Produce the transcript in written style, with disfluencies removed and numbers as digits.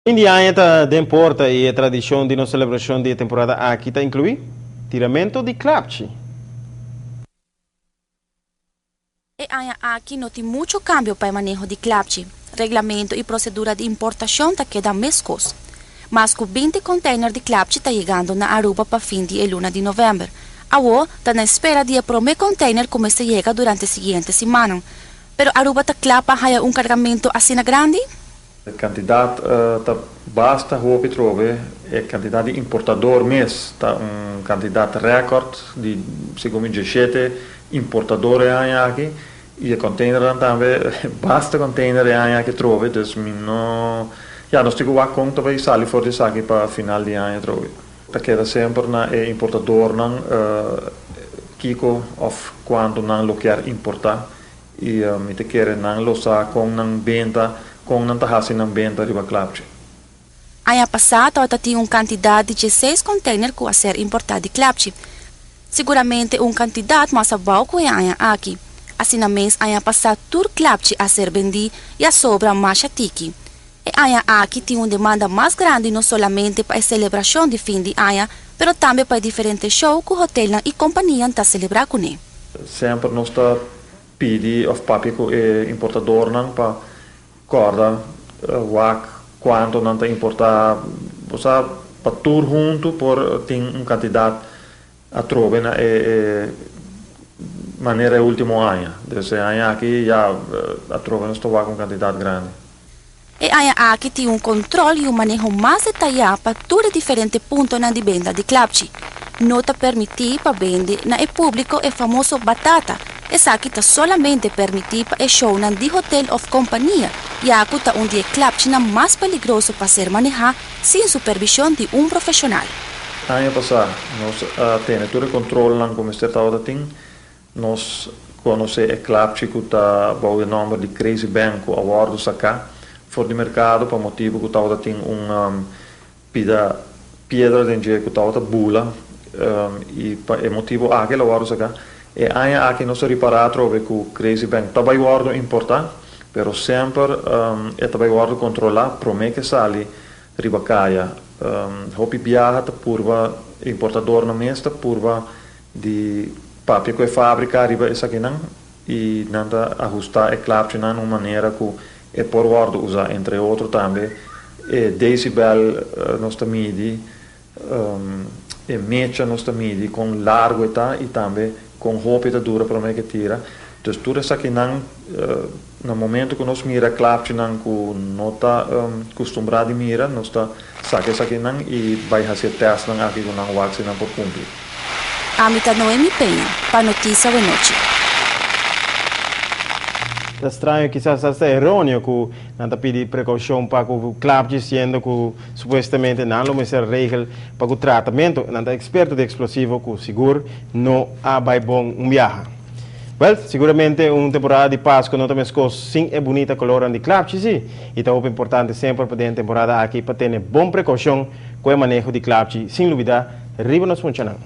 Indiana está de importa e a tradição de nossa celebração de temporada aqui está incluído tiramento de clapchi. Aqui não tem muito cambio para o manejo de clapchi. Reglamento e procedura de importação está quedando mescos. Mas com 20 containers de clapchi está chegando na Aruba para fim de luna de novembro. Agora está na espera de o primeiro container começar a chegar durante a seguinte semana. Pero Aruba está clapa há cargamento assim grande? A quantidade basta roupa e trove, a quantidade de importador mês, tá quantidade recorde de segundo 17 importadores aqui e a container também basta container aqui trove, então não nós temos a conta para sair fora de aqui para final de ano trove. Tá queda sempre na importador não kiko of quando não lo quer importar e me te quer não lo sa com não venda com não tá assim não venda riba clapchi. Ano passado tinha quantidade de 16 containers que a ser importado de clapchi. Seguramente quantidade mais boa que aqui. Assim mesmo, ano passado tur clapchi a ser vendido e a sobra mais tiki. E aqui tem uma demanda mais grande não somente para a celebração de fim de ano, mas também para diferentes shows que o hotel e companhia estão celebrando com ele. Sempre nós está pedindo of papi com o importador não para corda quando não está importar você para tour junto por tem quantidade a trove na maneira último ano. Desse ano aqui já a trove não está com quantidade grande. E aqui tem controle e manejo mais detalhado para todos os diferentes pontos de venda de clapchi. Não está permitido para vender no público o famoso batata. Essa aqui está solamente permitido para o show de hotel ou companhia. E aqui está dia clapchi mais peligroso para ser manejado sem supervisão de profissional. Ano passado, nós temos todo o controle como você estava tendo. Nós conhecemos o clapchi que está o nome de Crazy Bank, a bordo cá. Fora do mercado, por motivo que estava tendo pedra dentro que estava bula e por motivo aquele bordo cá. E aqui nós reparamos que o Crazy Bank também guarda importar, pero sempre também guarda controlar, promete que sai ribacaia. Hopi viaja purva importador na mesta purva de papel que fábrica riba essa aqui não e nada ajustar é claro de uma maneira que é por guarda usar entre outros também decibel nós midi e mecha nós midi com largo e também com roupa dura para me que tira. Então tudo isso aqui não no momento que nós mira clapchi não que não está acostumado a mira nós está saque isso aqui não e vai fazer teste não aqui com não wax não por cumprir. Amita Noemi Penha para notícia de noite. É estranho, quizás é errôneo que não pedir precaução para o clapchi sendo que supostamente não é uma regra para o tratamento não é experto de explosivo que seguro não há bom viagem. Well, seguramente uma temporada de Páscoa não também sim é bonita color de clapchi sim e é importante sempre para ter temporada aqui para ter bom precaução com o manejo de clapchi sem dúvida riba nos funciona.